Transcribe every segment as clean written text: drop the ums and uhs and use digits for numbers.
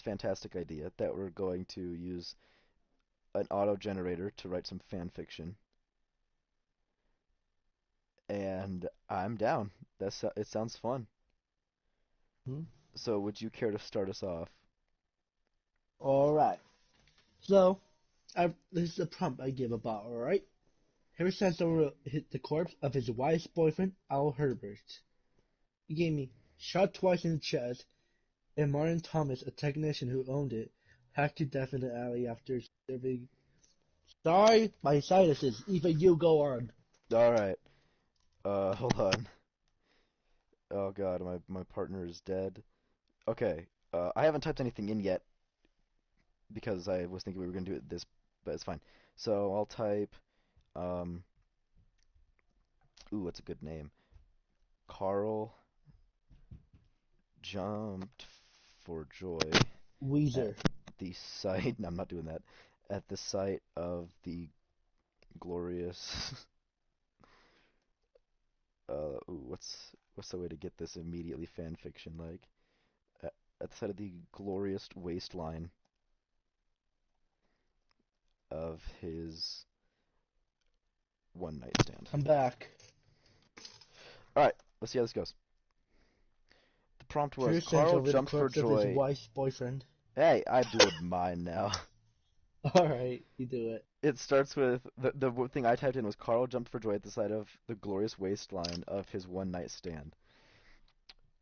fantastic idea that we're going to use an auto generator to write some fan fiction, and I'm down. It sounds fun. Hmm? So, would you care to start us off? All right. So, this is the prompt I give about. All right. Harry stands over the corpse of his wife's boyfriend, Al Herbert. He gave me shot twice in the chest, and Martin Thomas, a technician who owned it, hacked to death in the alley after serving. Sorry, my sinuses. Even you go on. All right. Hold on. Oh God, my partner is dead. Okay. I haven't typed anything in yet because I was thinking we were gonna do it this, but it's fine. So I'll type. Um. Ooh, what's a good name? Carl jumped for joy at Weezer. the site. No, I'm not doing that. At the site of the glorious. Ooh, what's the way to get this immediately fan fiction like? At, at the site of the glorious waistline of his one night stand. I'm back. All right, let's see how this goes. The prompt was Harry stands Carl over the jumped for corpse of his joy. wife's boyfriend. Hey, I'm doing mine now. All right, you do it. It starts with the thing I typed in was Carl jumped for joy at the sight of the glorious waistline of his one night stand.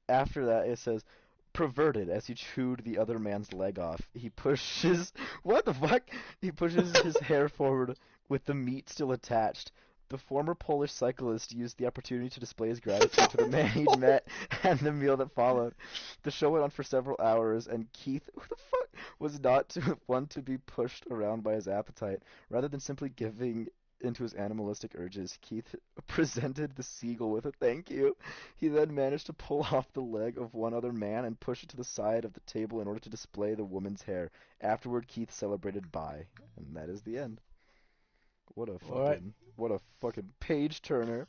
After that, it says perverted as he chewed the other man's leg off. He pushes what the fuck? He pushes his hair forward with the meat still attached. The former Polish cyclist used the opportunity to display his gratitude for the man he'd met and the meal that followed. The show went on for several hours, and Keith, who the fuck, was not one to be pushed around by his appetite. Rather than simply giving into his animalistic urges, Keith presented the seagull with a thank you. He then managed to pull off the leg of one other man and push it to the side of the table in order to display the woman's hair. Afterward, Keith celebrated bye, and that is the end. All right. What a fucking page turner.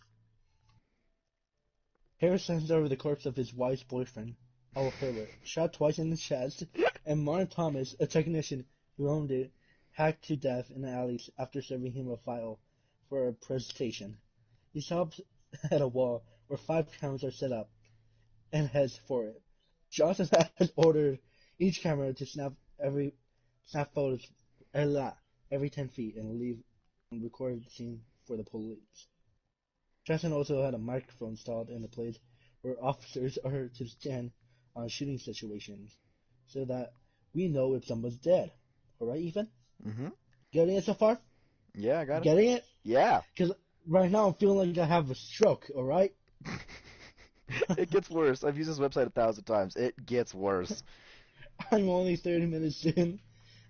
Harris hands over the corpse of his wife's boyfriend, Al Herbert, shot twice in the chest, and Martin Thomas, a technician who owned it, hacked to death in the alley after serving him a file for a presentation. He stops at a wall where 5 cameras are set up and heads for it. Johnson has ordered each camera to snap photos every 10 feet and leave and record the scene for the police. Johnson also had a microphone installed in the place where officers are to stand on shooting situations so that we know if someone's dead. Alright, Ethan? Mm-hmm. Getting it so far? Yeah, I got it. Getting it? Yeah. Because right now I'm feeling like I have a stroke, alright? It gets worse. I've used this website 1,000 times. It gets worse. I'm only 30 minutes in,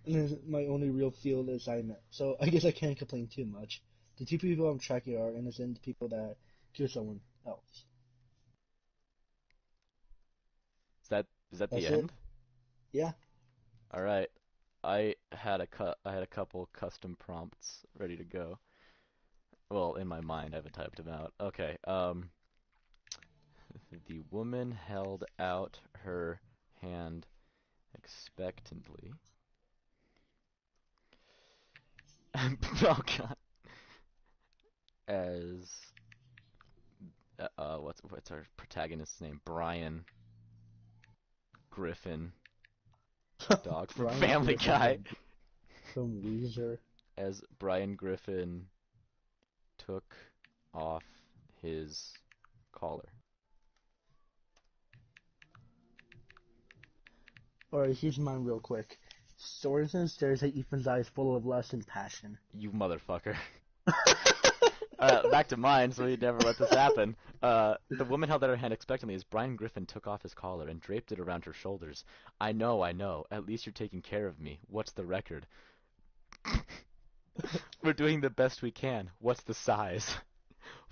and this is my only real field assignment, so I guess I can't complain too much. The two people I'm tracking are innocent people that kill someone else. Is that the That's it? end? Yeah. All right. I had a couple custom prompts ready to go. Well, in my mind, I haven't typed them out. Okay. The woman held out her hand expectantly. Oh God. As what's our protagonist's name? Brian Griffin, the dog from Brian Family Griffin Guy. from Weezer. As Brian Griffin took off his collar. Alright, here's mine real quick. Sorensen stares at Ethan's eyes full of lust and passion. You motherfucker. Back to mine, so we never let this happen. The woman held out her hand expectantly as Brian Griffin took off his collar and draped it around her shoulders. I know, I know. At least you're taking care of me. What's the record? We're doing the best we can. What's the size?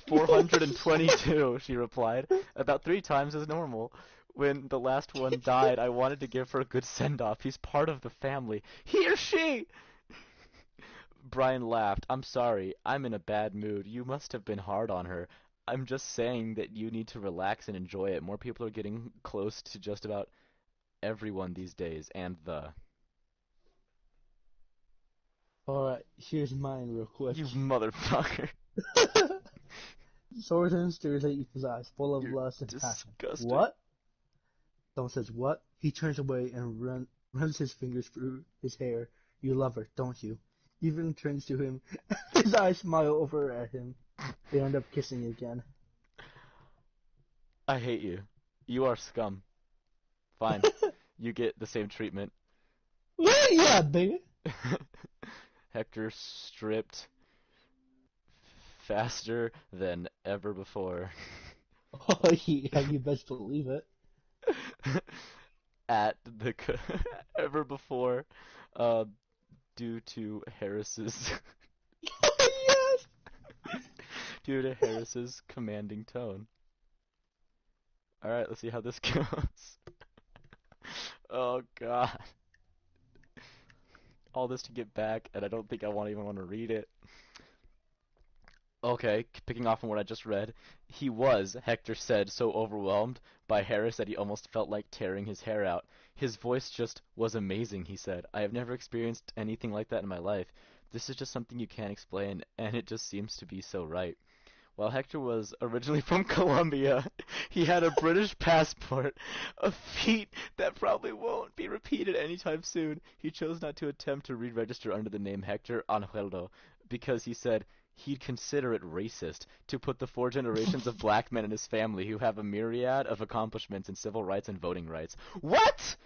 422, she replied, about 3 times as normal. When the last one died, I wanted to give her a good send-off. He's part of the family. He or she! Brian laughed. I'm sorry. I'm in a bad mood. You must have been hard on her. I'm just saying that you need to relax and enjoy it. More people are getting close to just about everyone these days, and the. Alright, here's mine real quick. You motherfucker. Thornton stares at Ethan's eyes, full of You're lust and passion. disgusting. What? Someone says, what? He turns away and runs his fingers through his hair. You love her, don't you? Ethan turns to him. His eyes smile over at him. They end up kissing again. I hate you. You are scum. Fine. You get the same treatment. Yeah, baby. Hector stripped faster than ever before. Oh, yeah, you best believe it. At the ever before, uh, due to Harris's Yes. due to Harris's commanding tone. All right, let's see how this goes. Oh God, all this to get back, and I don't think I even want to read it. Okay, picking off on what I just read, he was, Hector said, so overwhelmed by Harris that he almost felt like tearing his hair out. His voice just was amazing, he said. I have never experienced anything like that in my life. This is just something you can't explain, and it just seems to be so right. While Hector was originally from Colombia, he had a British passport, a feat that probably won't be repeated anytime soon. He chose not to attempt to re-register under the name Hector Angeldo because he said he'd consider it racist to put the 4 generations of black men in his family who have a myriad of accomplishments in civil rights and voting rights. What?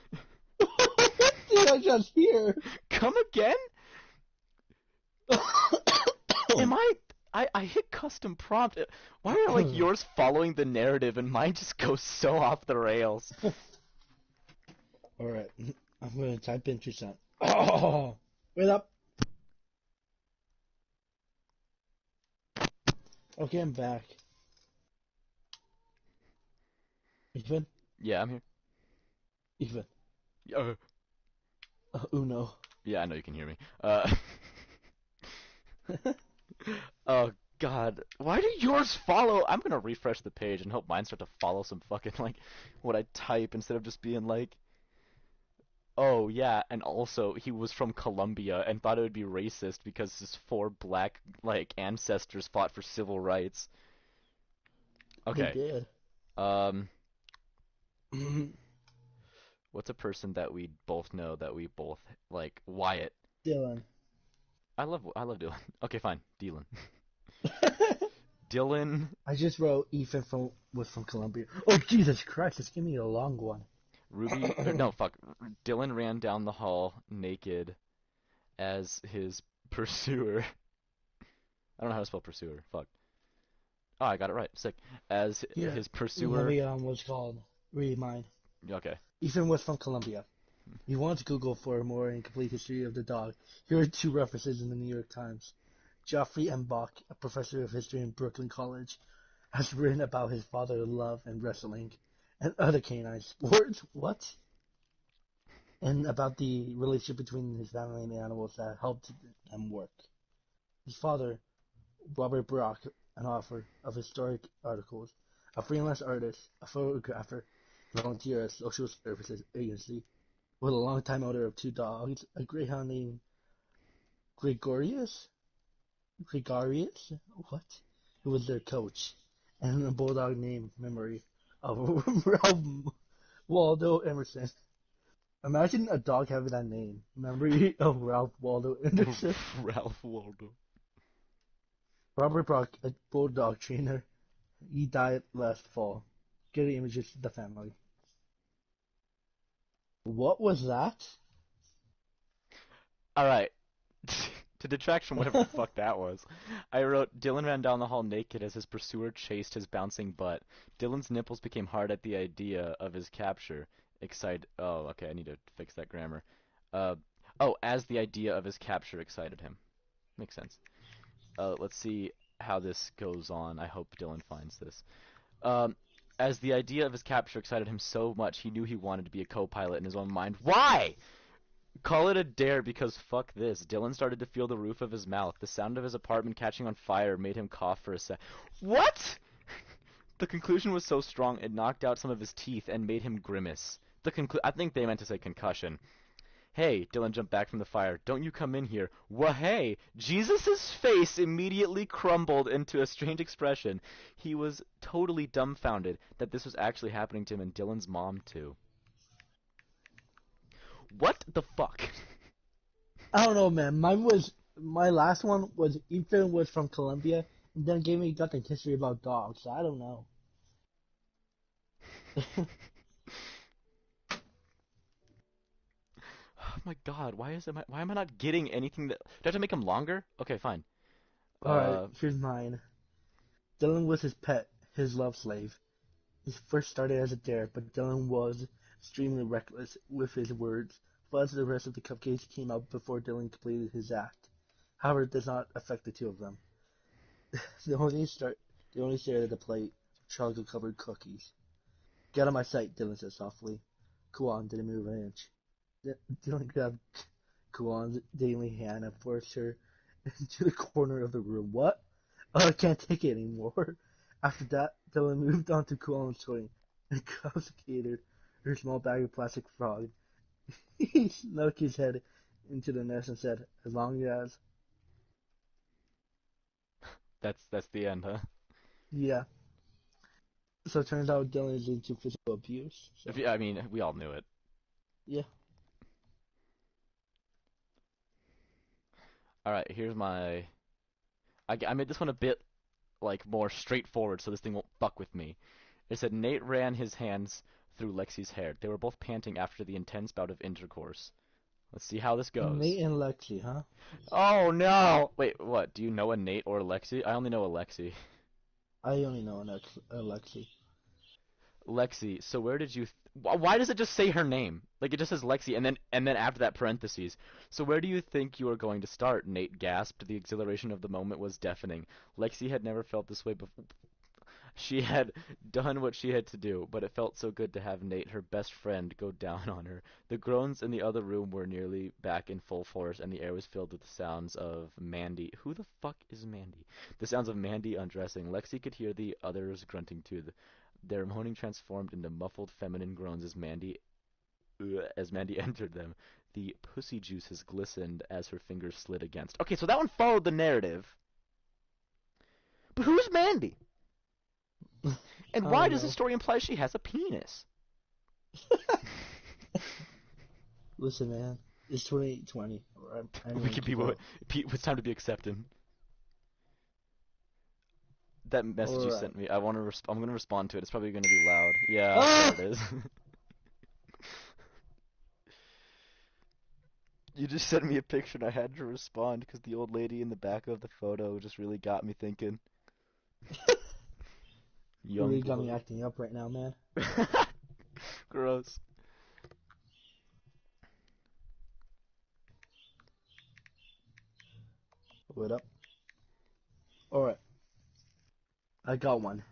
What did I just hear? Come again? Am I hit custom prompt. Why are like yours following the narrative and mine just goes so off the rails? Alright, I'm gonna type in percent. Oh, wait up. Okay, I'm back. Ethan? Yeah, I'm here. Ethan. Uh, Uno. yeah, I know you can hear me. Oh God, why do yours follow? I'm gonna refresh the page and hope mine start to follow some fucking like what I type instead of just being like, oh yeah, and also he was from Colombia and thought it would be racist because his 4 black like ancestors fought for civil rights. They Okay. did. Um, what's a person that we both know that we both like? Wyatt. Dylan. I love Dylan. Okay, fine. Dylan. Dylan I just wrote Ethan was from Colombia. Oh, Jesus Christ, it's giving me a long one. Ruby or no, fuck. Dylan ran down the hall naked as his pursuer. I don't know how to spell pursuer. Fuck. Oh, I got it right. Sick. As Here, his let pursuer. me, what's called, read mine. Okay. Ethan was from Colombia. You want to Google for a more incomplete history of the dog. Here are 2 references in the New York Times. Geoffrey M. Bach, a professor of history in Brooklyn College, has written about his father's love and wrestling and other canine sports. What? And about the relationship between his family and the animals that helped them work. His father, Robert Brock, an author of historic articles, a freelance artist, a photographer, volunteer at a social services agency, with a longtime owner of 2 dogs, a greyhound named Gregorius, what? Who was their coach, and a bulldog named Memory of Ralph Waldo Emerson. Imagine a dog having that name, Memory of Ralph Waldo Emerson. Ralph Waldo. Robert Brock, a bulldog trainer, he died last fall. Getting images of the family. What was that? Alright. To detract from whatever the fuck that was, I wrote Dylan ran down the hall naked as his pursuer chased his bouncing butt. Dylan's nipples became hard at the idea of his capture. Oh, okay, I need to fix that grammar. Uh, as the idea of his capture excited him. Makes sense. Let's see how this goes on. I hope Dylan finds this. Um, as the idea of his capture excited him so much, he knew he wanted to be a co-pilot in his own mind. Why? Call it a dare because fuck this. Dylan started to feel the roof of his mouth. The sound of his apartment catching on fire made him cough for a sec. What? The conclusion was so strong it knocked out some of his teeth and made him grimace. I think they meant to say concussion. Hey, Dylan jumped back from the fire. Don't you come in here. Wha hey! Jesus' face immediately crumbled into a strange expression. He was totally dumbfounded that this was actually happening to him and Dylan's mom too. What the fuck? I don't know, man. My last one was Ethan was from Colombia, and then gave me got the history about dogs. So I don't know. Oh my god, why am I not getting anything that do I have to make him longer? Okay, fine. All right, Uh here's mine. Dylan was his pet, his love slave. He first started as a dare, but Dylan was extremely reckless with his words. Plus, the rest of the cupcakes came out before Dylan completed his act. However, it does not affect the two of them. They only stared at the plate of chocolate-covered cookies. Get out of my sight, Dylan said softly. Kuan didn't move an inch. Dylan grabbed Kuan's daily hand and forced her into the corner of the room. What? Oh, I can't take it anymore. After that, Dylan moved on to Kuan's toy and confiscated her small bag of plastic frog. He snuck his head into the nest and said, as long as, that's the end, huh? yeah. So it turns out Dylan is into physical abuse. If So, you, I mean, we all knew it. yeah. All right, here's my I made this one a bit like more straightforward so this thing won't fuck with me. It said Nate ran his hands through Lexi's hair. They were both panting after the intense bout of intercourse. Let's see how this goes. Nate and Lexi, huh? Oh no! Wait, what? Do you know a Nate or a Lexi? I only know a Lexi. I only know Lexi. Lexi, so where did you why does it just say her name? Like it just says Lexi and then after that parentheses. So where do you think you are going to start? Nate gasped. The exhilaration of the moment was deafening. Lexi had never felt this way before. She had done what she had to do, but it felt so good to have Nate, her best friend, go down on her. The groans in the other room were nearly back in full force, and the air was filled with the sounds of Mandy. Who the fuck is Mandy? The sounds of Mandy undressing. Lexi could hear the others grunting too. Their moaning transformed into muffled feminine groans as Mandy entered them. The pussy juices glistened as her fingers slid against. Okay, so that one followed the narrative. But who's Mandy? And I why don't does the know. story imply she has a penis? Listen, man, it's 2020. Or We anyone can can be vote. it's time to be accepted. That message you Alright. sent me, I'm gonna respond to it. It's probably gonna be loud. Yeah, there Ah! it is. You just sent me a picture and I had to respond because the old lady in the back of the photo just really got me thinking. You Young really got me blood. acting up right now, man. Gross. What up? Alright, I got one.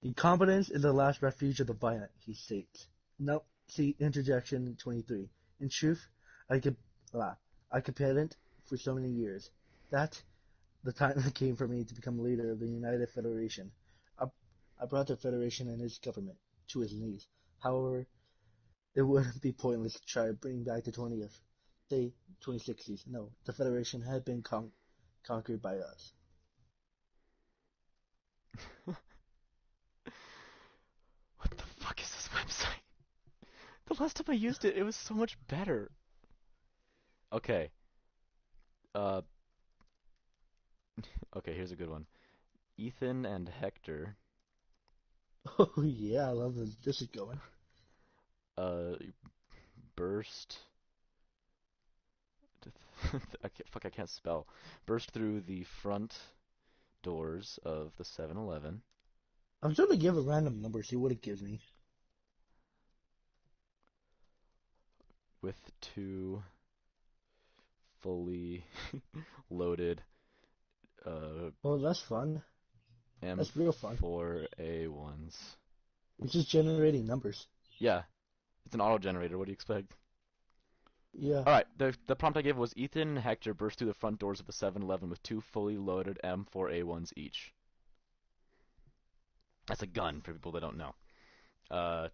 Incompetence is the last refuge of the violent, he states. Nope. See interjection 23. In truth, I could I competed for so many years. That the time came for me to become leader of the United Federation. I, I brought the Federation and its government to its knees. However, it would be pointless to try to bring back the 20th, say 2060s. No, the Federation had been conquered by us. What the fuck is this website? The last time I used it, it was so much better. Okay. Uh, okay, here's a good one. Ethan and Hector, Oh yeah, I love this. This is going. uh, burst. I can't spell. Burst through the front doors of the 7-Eleven I'm trying to give a random number, see what it gives me. with two fully loaded uh, Oh, that's fun. That's real fun. M4A1s. It's just generating numbers. Yeah, it's an auto generator. What do you expect? Yeah. All right, the prompt I gave was Ethan and Hector burst through the front doors of the 7-Eleven with two fully loaded M4A1s each. That's a gun for people that don't know. Uh,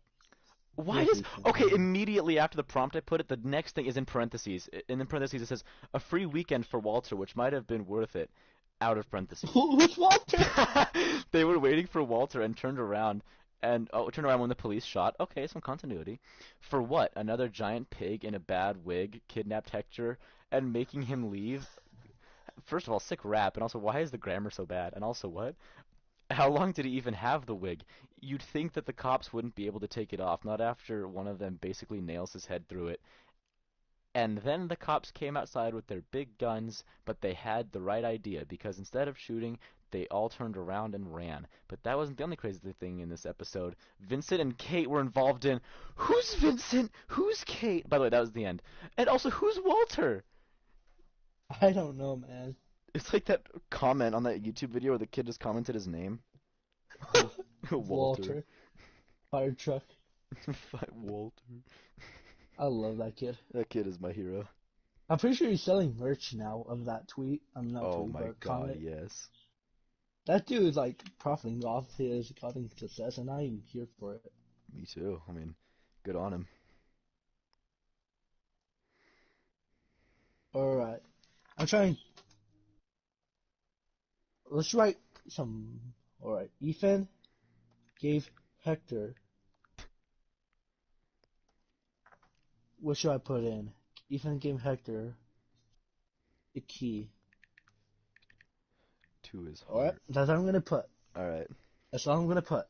Why Here's is Ethan. okay? Immediately after the prompt I put it, the next thing is in parentheses. In the parentheses it says a free weekend for Walter, which might have been worth it. Out of parentheses. Who's Walter? They were waiting for Walter and turned around when the police shot. Okay, some continuity. For what? Another giant pig in a bad wig kidnapped Hector and making him leave. First of all, sick rap, and also why is the grammar so bad? And also what? How long did he even have the wig? You'd think that the cops wouldn't be able to take it off, not after one of them basically nails his head through it. And then the cops came outside with their big guns, but they had the right idea because instead of shooting, they all turned around and ran. But that wasn't the only crazy thing in this episode. Vincent and Kate were involved in who's Vincent? Who's Kate? By the way, that was the end. And also, who's Walter? I don't know, man. It's like that comment on that YouTube video where the kid just commented his name. Walter. Walter. Fire truck. Walter. I love that kid. That kid is my hero. I'm pretty sure he's selling merch now of that tweet. I'm not Oh tweet, my but god, comment. yes. That dude is like profiting off his cutting success, and I'm here for it. Me too. I mean, good on him. Alright. I'm trying. Let's write some. Alright. Ethan gave Hector. What should I put in? Ethan gave Hector a key. To his Alright. heart. That's what I'm gonna put. Alright. That's all I'm gonna put.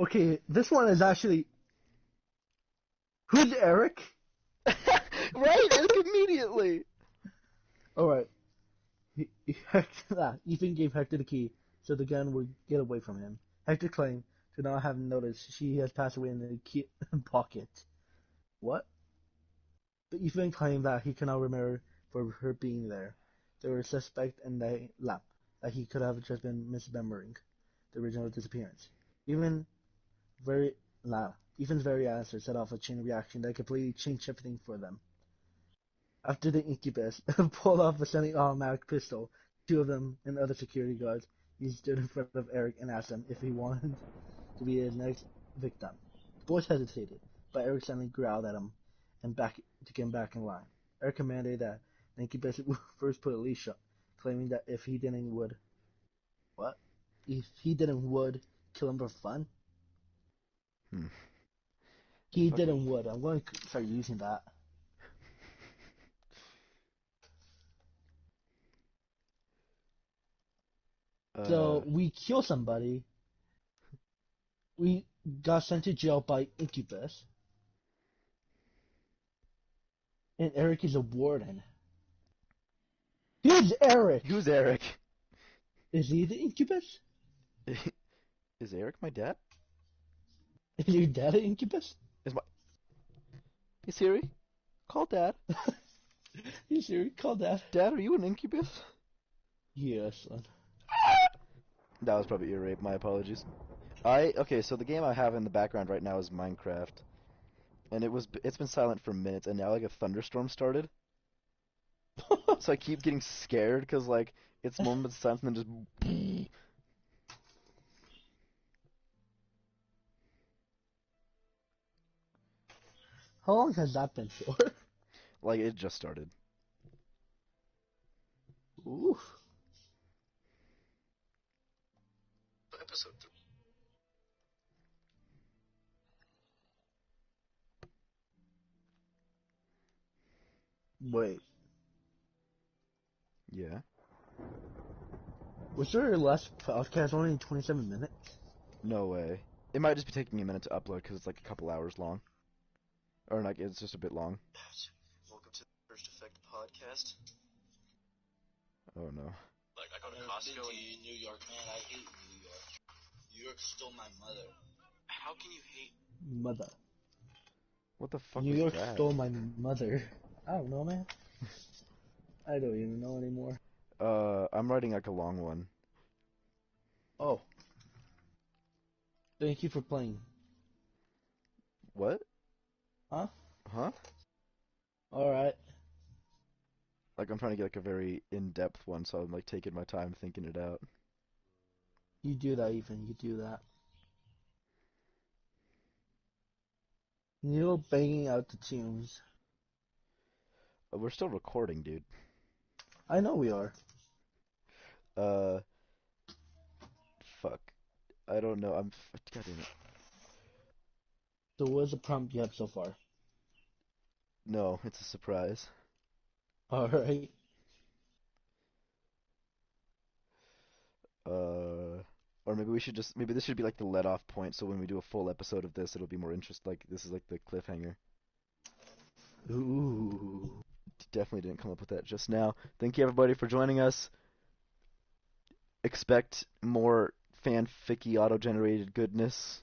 Okay, this one is actually. Who's Eric? Right, immediately. Alright. Ethan gave Hector the key so the gun would get away from him. Hector claimed to not have noticed she has passed away in the key pocket. What? But Ethan claimed that he cannot remember for her being there. They were suspect and they laughed that he could have just been misremembering the original disappearance. Even very Ethan's very answer set off a chain reaction that completely changed everything for them. After the incubus pulled off a semi-automatic pistol, two of them and other security guards, he stood in front of Eric and asked him if he wanted to be his next victim. The boys hesitated, but Eric suddenly growled at him and back to get him back in line. Eric commanded that the incubus would first put a leash up, claiming that if he didn't would kill him for fun. Hmm. He Fucking. didn't would. I'm going to start using that. So we kill somebody. We got sent to jail by Incubus. And Eric is a warden. Who's Eric? Who's Eric? Is he the Incubus? Is Eric my dad? Is your dad an Incubus? Hey Siri, call Dad. You sure? Call Dad. Dad, are you an incubus? Yes, son. That was probably ear rape. My apologies. Okay. So the game I have in the background right now is Minecraft, and it's been silent for minutes, and now like a thunderstorm started. So I keep getting scared because like it's moments of silence and then just. How long has that been for? Like it just started. Oof. Episode 3. Wait. Yeah. Was your last podcast only 27 minutes? No way. It might just be taking me a minute to upload because it's like a couple hours long. Or like it's just a bit long. Welcome to the First Effect podcast. Oh no. Like I go to Costco in New York, man. I hate New York. New York stole my mother. how can you hate Mother. What the fuck New was York that? stole my mother. I don't know, man. I don't even know anymore. I'm writing like a long one. Oh. Thank you for playing. What? Huh? Huh? Alright. Like I'm trying to get like a very in-depth one, so I'm like taking my time thinking it out. You do that, Ethan. You do that. Neil banging out the tunes. We're still recording, dude. I know we are. Uh, fuck. I don't know. God damn it. So what's the prompt you have so far? No, it's a surprise. Alright. Or maybe maybe this should be like the let off point, so when we do a full episode of this, it'll be more interest. Like this is like the cliffhanger. Ooh. Definitely didn't come up with that just now. Thank you everybody for joining us. Expect more fanficky auto-generated goodness.